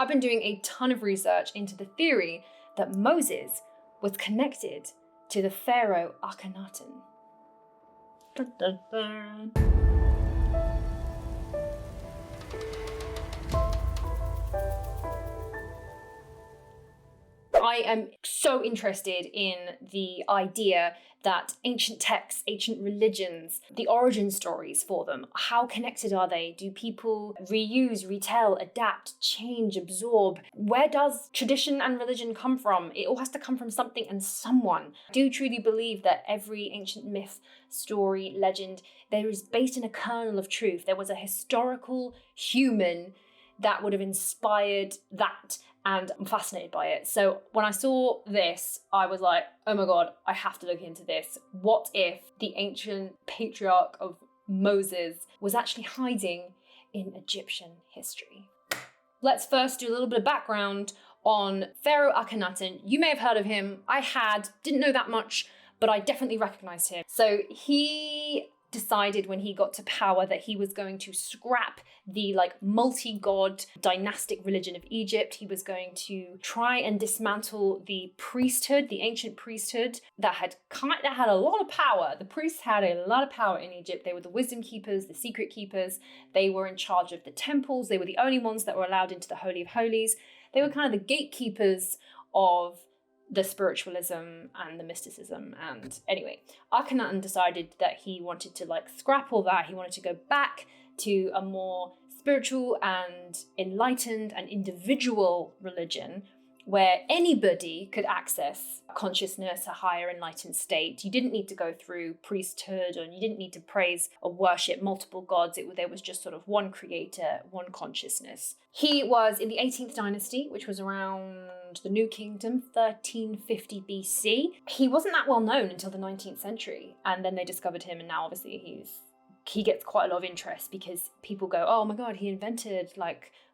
I've been doing a ton of research into the theory that Moses was connected to the pharaoh Akhenaten. Dun, dun, dun. I am so interested in the idea that ancient texts, ancient religions, the origin stories for them, how connected are they? Do people reuse, retell, adapt, change, absorb? Where does tradition and religion come from? It all has to come from something and someone. I do truly believe that every ancient myth, story, legend, there is based in a kernel of truth. There was a historical human that would have inspired that, and I'm fascinated by it. So when I saw this, I was like, oh my God, I have to look into this. What if the ancient patriarch of Moses was actually hiding in Egyptian history? Let's first do a little bit of background on Pharaoh Akhenaten. You may have heard of him. I didn't know that much, but I definitely recognized him. So he decided when he got to power that he was going to scrap the multi-god dynastic religion of Egypt. He was going to try and dismantle the priesthood, the ancient priesthood that had a lot of power. The priests had a lot of power in Egypt. They were the wisdom keepers, the secret keepers. They were in charge of the temples. They were the only ones that were allowed into the Holy of Holies. They were kind of the gatekeepers of the spiritualism and the mysticism. And anyway, Akhenaten decided that he wanted to scrap all that. He wanted to go back to a more spiritual and enlightened and individual religion where anybody could access consciousness, a higher enlightened state. You didn't need to go through priesthood, and you didn't need to praise or worship multiple gods. There was just sort of one creator, one consciousness. He was in the 18th dynasty, which was around the New Kingdom, 1350 BC. He wasn't that well known until the 19th century, and then they discovered him, and now obviously he gets quite a lot of interest because people go, oh my God, he invented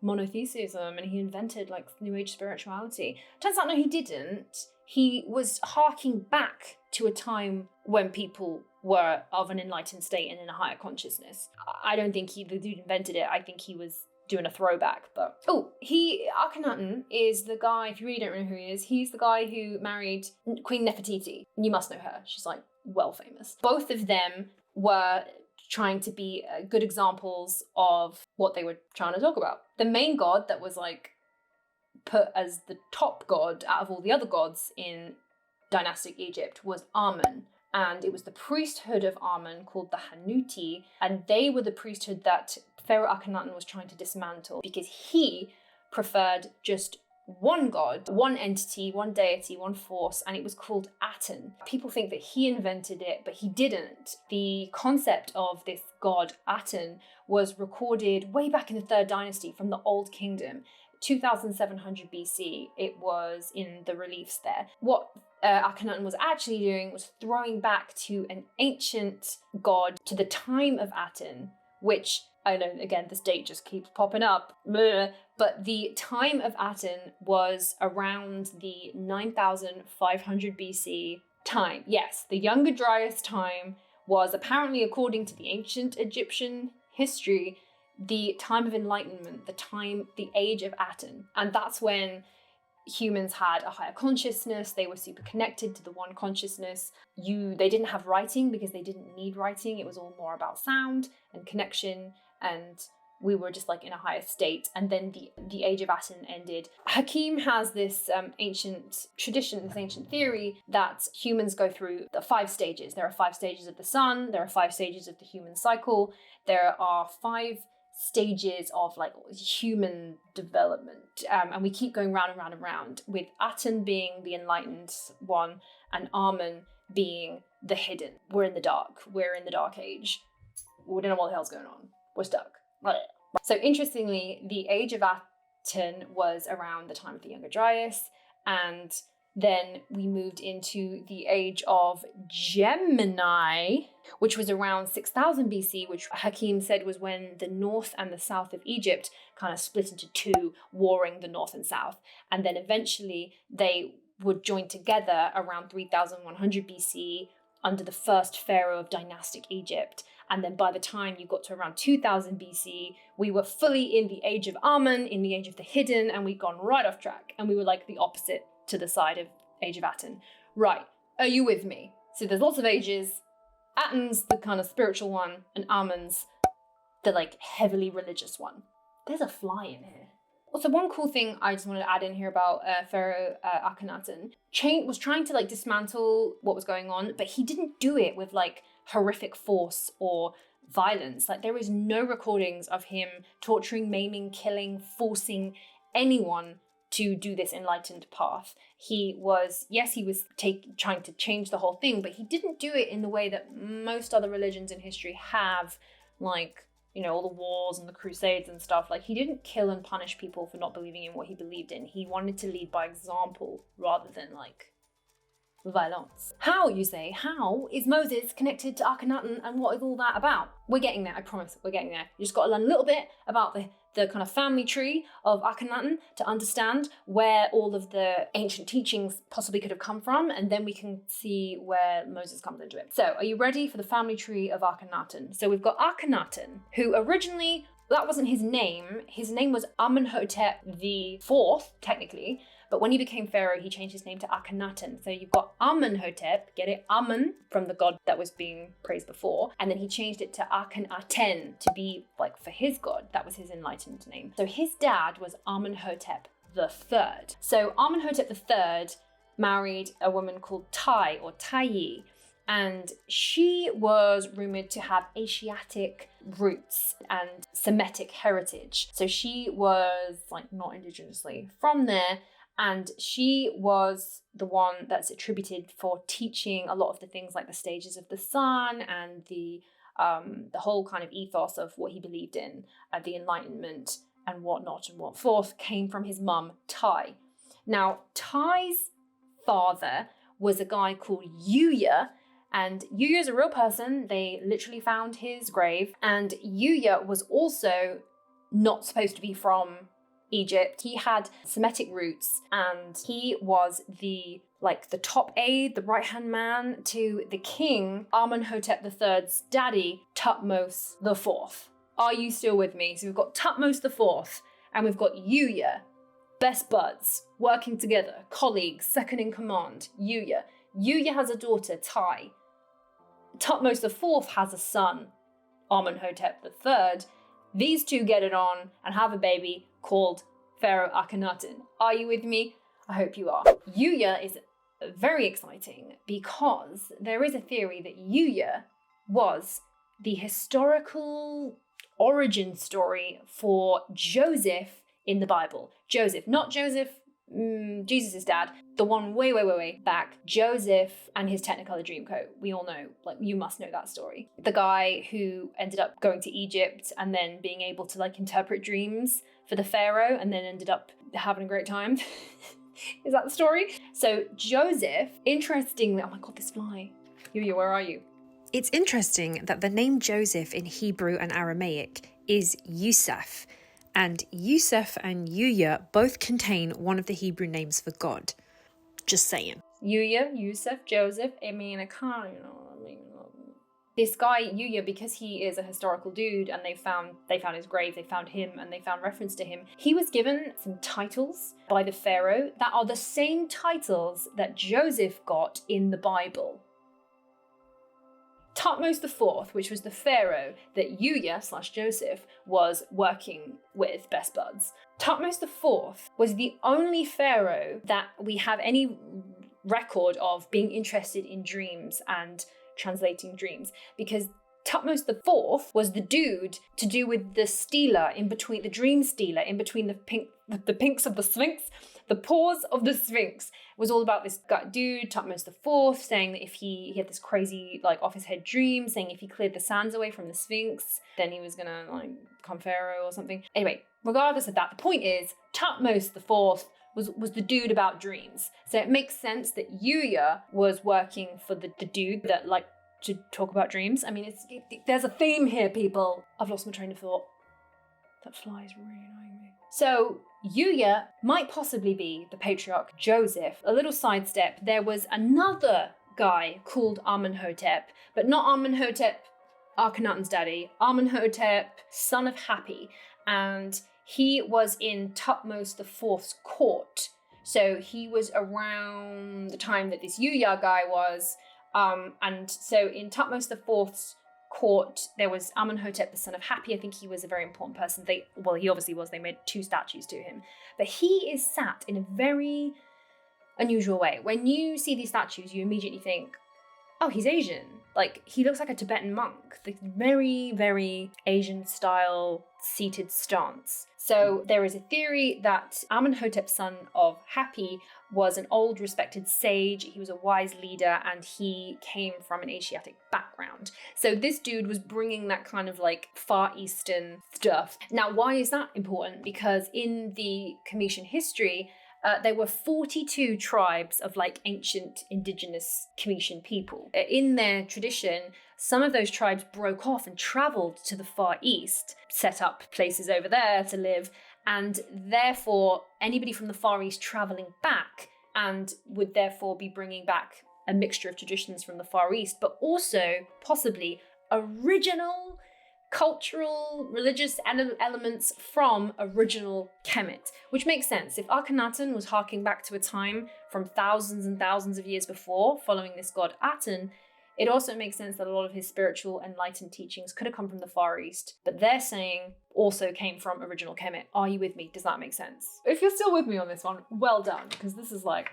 monotheism and he invented New Age spirituality. Turns out, no, he didn't. He was harking back to a time when people were of an enlightened state and in a higher consciousness. I don't think the dude invented it. I think he was doing a throwback. But Akhenaten is the guy, if you really don't know who he is, he's the guy who married Queen Nefertiti. You must know her. She's well famous. Both of them were trying to be good examples of what they were trying to talk about. The main god that was put as the top god out of all the other gods in dynastic Egypt was Amen. And it was the priesthood of Amen called the Hanuti, and they were the priesthood that Pharaoh Akhenaten was trying to dismantle because he preferred just one god, one entity, one deity, one force, and it was called Aten. People think that he invented it, but he didn't. The concept of this god Aten was recorded way back in the 3rd dynasty from the Old Kingdom, 2700 BC. It was in the reliefs there. What Akhenaten was actually doing was throwing back to an ancient god, to the time of Aten, which, I know, again, this date just keeps popping up, but the time of Aten was around the 9500 BC time. Yes, the Younger Dryas time was apparently, according to the ancient Egyptian history, the time of enlightenment, the age of Aten. And that's when humans had a higher consciousness. They were super connected to the one consciousness. They didn't have writing because they didn't need writing. It was all more about sound and connection, and we were just in a higher state. And then the age of Aten ended. Hakim has this ancient tradition, this ancient theory that humans go through the 5 stages. There are 5 stages of the sun. There are 5 stages of the human cycle. There are 5 stages of human development, and we keep going round and round and round, with Aten being the enlightened one and Amen being the hidden. We're in the dark age. We don't know what the hell's going on. We're stuck. So interestingly, the age of Aten was around the time of the Younger Dryas, and then we moved into the age of Gemini, which was around 6000 BC, which Hakim said was when the north and the south of Egypt kind of split into two, warring the north and south. And then eventually they would join together around 3100 BC under the first pharaoh of dynastic Egypt. And then by the time you got to around 2000 BC, we were fully in the age of Amen, in the age of the hidden, and we'd gone right off track. And we were like the opposite to the side of age of Aten. Right, are you with me? So there's lots of ages. Aten's the kind of spiritual one, and Amen's the like heavily religious one. There's a fly in here. Also, one cool thing I just wanted to add in here about Pharaoh Akhenaten, was trying to like dismantle what was going on, but he didn't do it with like horrific force or violence. Like there is no recordings of him torturing, maiming, killing, forcing anyone to do this enlightened path. He was trying to change the whole thing, but he didn't do it in the way that most other religions in history have, like, you know, all the wars and the crusades and stuff. Like, he didn't kill and punish people for not believing in what he believed in. He wanted to lead by example rather than, like, violence. How, you say? How is Moses connected to Akhenaten, and what is all that about? We're getting there, I promise, we're getting there. You just got to learn a little bit about the kind of family tree of Akhenaten to understand where all of the ancient teachings possibly could have come from, and then we can see where Moses comes into it. So, are you ready for the family tree of Akhenaten? So we've got Akhenaten, who originally, that wasn't his name. His name was Amenhotep the Fourth, technically, but when he became pharaoh, he changed his name to Akhenaten. So you've got Amenhotep, get it? Amen, from the god that was being praised before. And then he changed it to Akhenaten to be like for his god. That was his enlightened name. So his dad was Amenhotep the Third. So Amenhotep the Third married a woman called Tai or Tayi. And she was rumored to have Asiatic roots and Semitic heritage. So she was like not indigenously from there. And she was the one that's attributed for teaching a lot of the things like the stages of the sun and the whole kind of ethos of what he believed in, the Enlightenment and whatnot and what forth came from his mum, Tai. Now, Tai's father was a guy called YUYA, and YUYA is a real person. They literally found his grave, and YUYA was also not supposed to be from Egypt. He had Semitic roots, and he was the top aide, the right-hand man to the king, Amenhotep III's daddy, Thutmose IV. Are you still with me? So we've got Thutmose IV, and we've got YUYA, best buds, working together, colleagues, second in command, YUYA. YUYA has a daughter, Tai. Thutmose IV has a son, Amenhotep III. These two get it on and have a baby called Pharaoh Akhenaten. Are you with me? I hope you are. YUYA is very exciting because there is a theory that YUYA was the historical origin story for Joseph in the Bible. Joseph, not Joseph, Jesus' dad, the one way back, Joseph and his Technicolor Dreamcoat. We all know, like, you must know that story. The guy who ended up going to Egypt and then being able to like interpret dreams for the pharaoh and then ended up having a great time. Is that the story? So Joseph, interestingly, oh my God, this fly. YUYA, where are you? It's interesting that the name Joseph in Hebrew and Aramaic is Yusuf, and Yusuf and YUYA both contain one of the Hebrew names for God. Just saying. YUYA, Yusuf, Joseph, this guy, YUYA, because he is a historical dude and they found his grave, they found him and they found reference to him, he was given some titles by the pharaoh that are the same titles that Joseph got in the Bible. Thutmose IV, which was the pharaoh that YUYA/Joseph was working with, best buds. Thutmose IV was the only pharaoh that we have any record of being interested in dreams and translating dreams, because Thutmose IV was the dude to do with the stela in between, the dream stela in between the pinks of the Sphinx, the paws of the Sphinx. It was all about this guy, dude, Thutmose IV, saying that if he had this crazy, like, off his head dream, saying if he cleared the sands away from the Sphinx, then he was gonna, like, become pharaoh or something. Anyway, regardless of that, the point is, Thutmose IV was the dude about dreams. So it makes sense that YUYA was working for the dude that liked to talk about dreams. I mean, there's a theme here, people. I've lost my train of thought. That fly is really annoying me. So YUYA might possibly be the patriarch Joseph. A little sidestep, there was another guy called Amenhotep, but not Amenhotep Akhenaten's daddy, Amenhotep, son of Hapi, and he was in Tutmos IV's court. So he was around the time that this YUYA guy was. And so in Tutmos IV's court, there was Amenhotep, the son of Hapi. I think he was a very important person. He obviously was. They made 2 statues to him. But he is sat in a very unusual way. When you see these statues, you immediately think, oh, he's Asian. Like, he looks like a Tibetan monk. The very, very Asian style seated stance. So there is a theory that Amenhotep, son of Hapi, was an old respected sage. He was a wise leader and he came from an Asiatic background. So this dude was bringing that kind of like Far Eastern stuff. Now, why is that important? Because in the Khemitian history, there were 42 tribes of like ancient indigenous Khemitian people. In their tradition, some of those tribes broke off and traveled to the Far East, set up places over there to live, and therefore anybody from the Far East traveling back and would therefore be bringing back a mixture of traditions from the Far East, but also possibly original cultural, religious elements from original khemit, which makes sense. If Akhenaten was harking back to a time from thousands and thousands of years before, following this god Aten, it also makes sense that a lot of his spiritual enlightened teachings could have come from the Far East, but they're saying also came from original khemit. Are you with me? Does that make sense? If you're still with me on this one, well done, because this is like...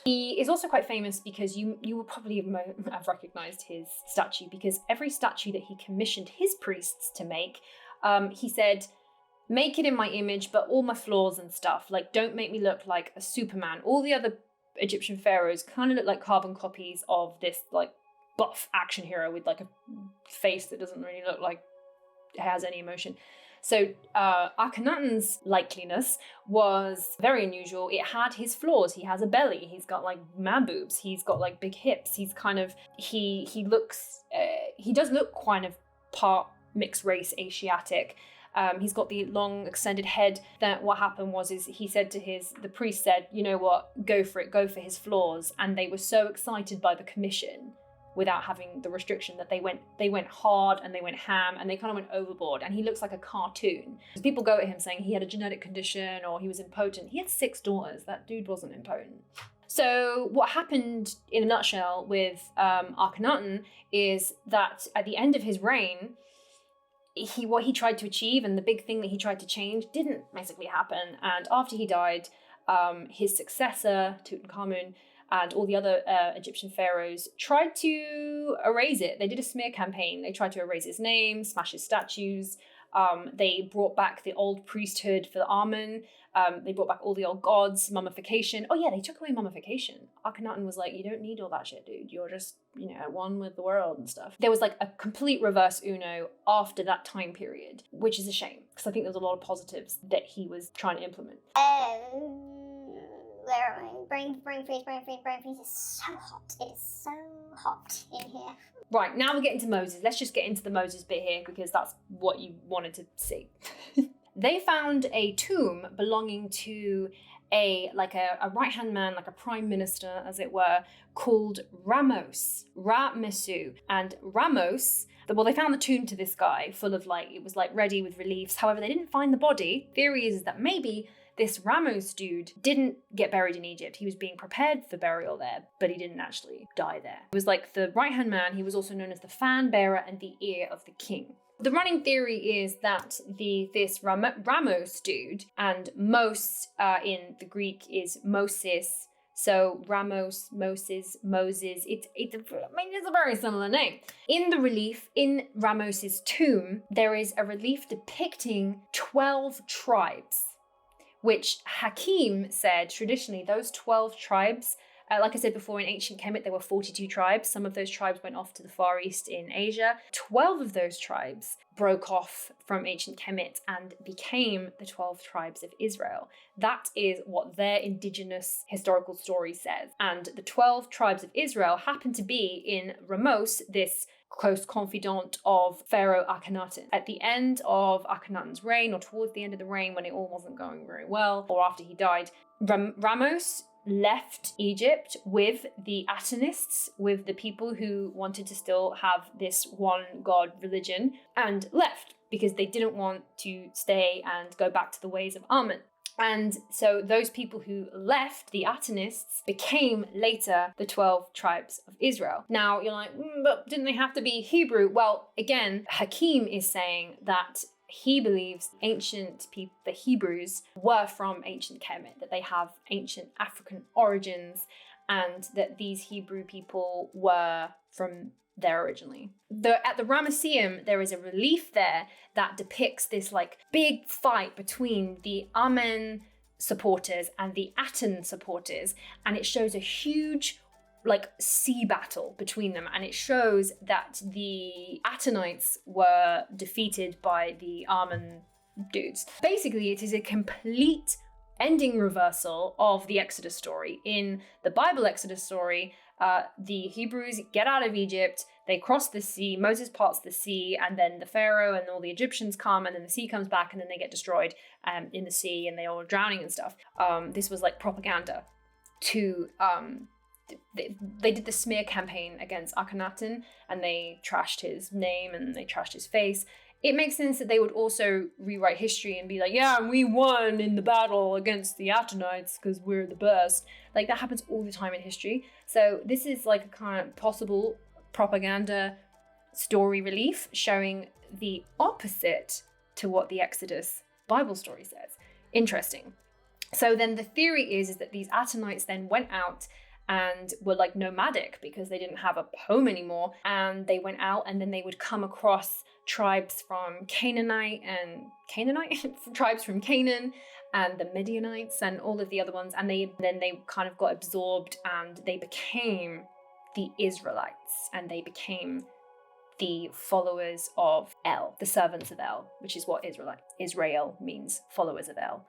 He is also quite famous because you will probably have recognized his statue, because every statue that he commissioned his priests to make, he said, make it in my image, but all my flaws and stuff, like don't make me look like a Superman. All the other Egyptian pharaohs kind of look like carbon copies of this like buff action hero with like a face that doesn't really look like it has any emotion. So Akhenaten's likeliness was very unusual. It had his flaws. He has a belly. He's got like man boobs. He's got like big hips. He's kind of, he does look kind of part mixed race Asiatic. He's got the long extended head. That what happened was he said to the priest said, you know what, go for it, go for his flaws. And they were so excited by the commission without having the restriction that they went hard and they went ham and they kind of went overboard, and he looks like a cartoon. People go at him saying he had a genetic condition or he was impotent. He had 6 daughters. That dude wasn't impotent. So what happened in a nutshell with Akhenaten is that at the end of his reign, what he tried to achieve and the big thing that he tried to change didn't basically happen. And after he died, his successor, Tutankhamun, and all the other Egyptian pharaohs tried to erase it. They did a smear campaign. They tried to erase his name, smash his statues. They brought back the old priesthood for the Amen. They brought back all the old gods, mummification. Oh yeah, they took away mummification. Akhenaten was like, you don't need all that shit, dude. You're just, at one with the world and stuff. There was like a complete reverse Uno after that time period, which is a shame, because I think there's a lot of positives that he was trying to implement. Where am I? Brain freeze. It's so hot. It is so hot in here. Right, now we're getting to Moses. Let's just get into the Moses bit here, because that's what you wanted to see. They found a tomb belonging to a right-hand man, like a prime minister, as it were, called RAMOSE. And RAMOSE, they found the tomb to this guy full of it was ready with reliefs. However, they didn't find the body. Theory is that maybe this RAMOSE dude didn't get buried in Egypt. He was being prepared for burial there, but he didn't actually die there. He was like the right-hand man. He was also known as the fan bearer and the ear of the king. The running theory is that this RAMOSE dude, and Mos in the Greek is Moses, so Ramos, Moses, it's a very similar name. In the relief, in Ramos's tomb, there is a relief depicting 12 tribes, which Hakim said traditionally those 12 tribes, like I said before, in ancient Khemit, there were 42 tribes. Some of those tribes went off to the Far East in Asia. 12 of those tribes broke off from ancient Khemit and became the 12 tribes of Israel. That is what their indigenous historical story says. And the 12 tribes of Israel happen to be in Ramose, this close confidant of Pharaoh Akhenaten. At the end of Akhenaten's reign, or towards the end of the reign when it all wasn't going very well, or after he died, Ramose left Egypt with the Atenists, with the people who wanted to still have this one God religion, and left because they didn't want to stay and go back to the ways of Amen. And so those people who left, the Atenists, became later the 12 tribes of Israel. Now you're like, but didn't they have to be Hebrew? Well, again, Hakim is saying that he believes ancient people, the Hebrews, were from ancient Khemit, that they have ancient African origins, and that these Hebrew people were from there originally. At the Ramesseum, there is a relief there that depicts this like big fight between the Amen supporters and the Aten supporters, and it shows a huge like sea battle between them, and it shows that the Atenites were defeated by the Amen dudes. Basically, it is a complete ending reversal of the Exodus story. In the Bible Exodus story, the Hebrews get out of Egypt, they cross the sea, Moses parts the sea, and then the Pharaoh and all the Egyptians come, and then the sea comes back, and then they get destroyed in the sea, and they all are drowning and stuff. This was like propaganda to... They did the smear campaign against Akhenaten, and they trashed his name and they trashed his face. It makes sense that they would also rewrite history and be like, yeah, we won in the battle against the Atenites because we're the best. Like, that happens all the time in history. So this is like a kind of possible propaganda story relief showing the opposite to what the Exodus Bible story says. Interesting. So then the theory is that these Atenites then went out and were like nomadic because they didn't have a home anymore, and they went out and then they would come across tribes from Canaanite tribes from Canaan and the Midianites and all of the other ones, and they kind of got absorbed and they became the Israelites, and they became the followers of El, the servants of El, which is what Israel means, followers of El.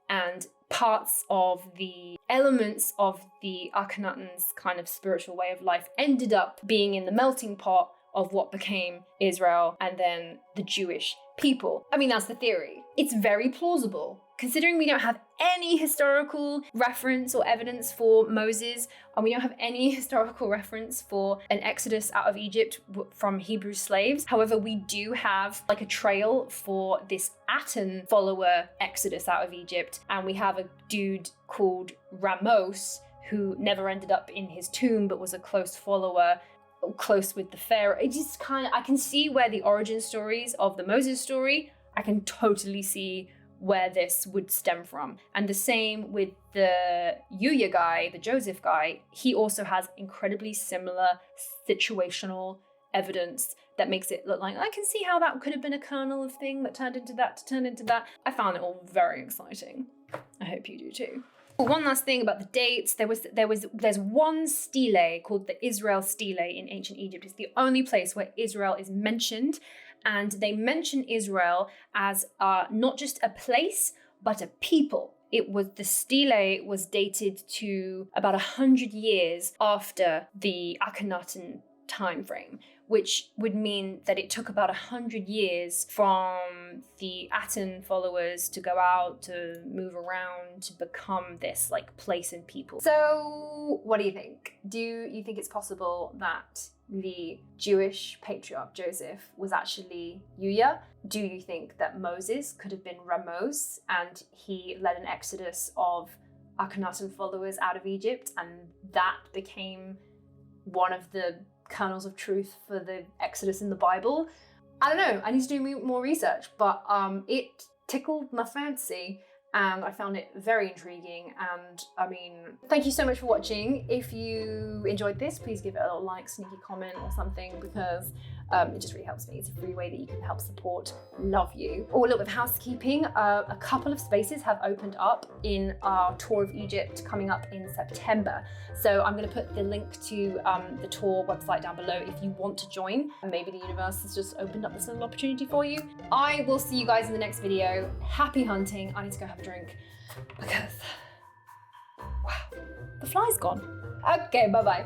And parts of the elements of the Akhenaten's kind of spiritual way of life ended up being in the melting pot of what became Israel and then the Jewish people. I mean, that's the theory. It's very plausible. Considering we don't have any historical reference or evidence for Moses, and we don't have any historical reference for an exodus out of Egypt from Hebrew slaves. However, we do have like a trail for this Aten follower exodus out of Egypt, and we have a dude called RAMOSE who never ended up in his tomb but was a close follower, close with the Pharaoh. It just kind of, I can see where the origin stories of the Moses story, I can totally see where this would stem from. And the same with the YUYA guy, the Joseph guy, he also has incredibly similar situational evidence that makes it look like, I can see how that could have been a kernel of thing that turned into that to turn into that. I found it all very exciting. I hope you do too. One last thing about the dates, there's one stele called the Israel stele in ancient Egypt. It's the only place where Israel is mentioned, and they mention Israel as not just a place, but a people. The stele was dated to about 100 years after the Akhenaten time frame, which would mean that it took about 100 years from the Aten followers to go out, to move around, to become this like place and people. So what do you think? Do you think it's possible that the Jewish patriarch Joseph was actually YUYA? Do you think that Moses could have been RAMOSE and he led an exodus of Akhenaten followers out of Egypt, and that became one of the kernels of truth for the Exodus in the Bible? I don't know, I need to do more research, but it tickled my fancy and I found it very intriguing. And I mean, thank you so much for watching. If you enjoyed this, please give it a little like, sneaky comment or something, because it just really helps me. It's a free way that you can help support Love You. Oh, a little bit of housekeeping. A couple of spaces have opened up in our tour of Egypt coming up in September. So I'm going to put the link to the tour website down below if you want to join. Maybe the universe has just opened up this little opportunity for you. I will see you guys in the next video. Happy hunting. I need to go have a drink because, wow, the fly's gone. Okay, bye-bye.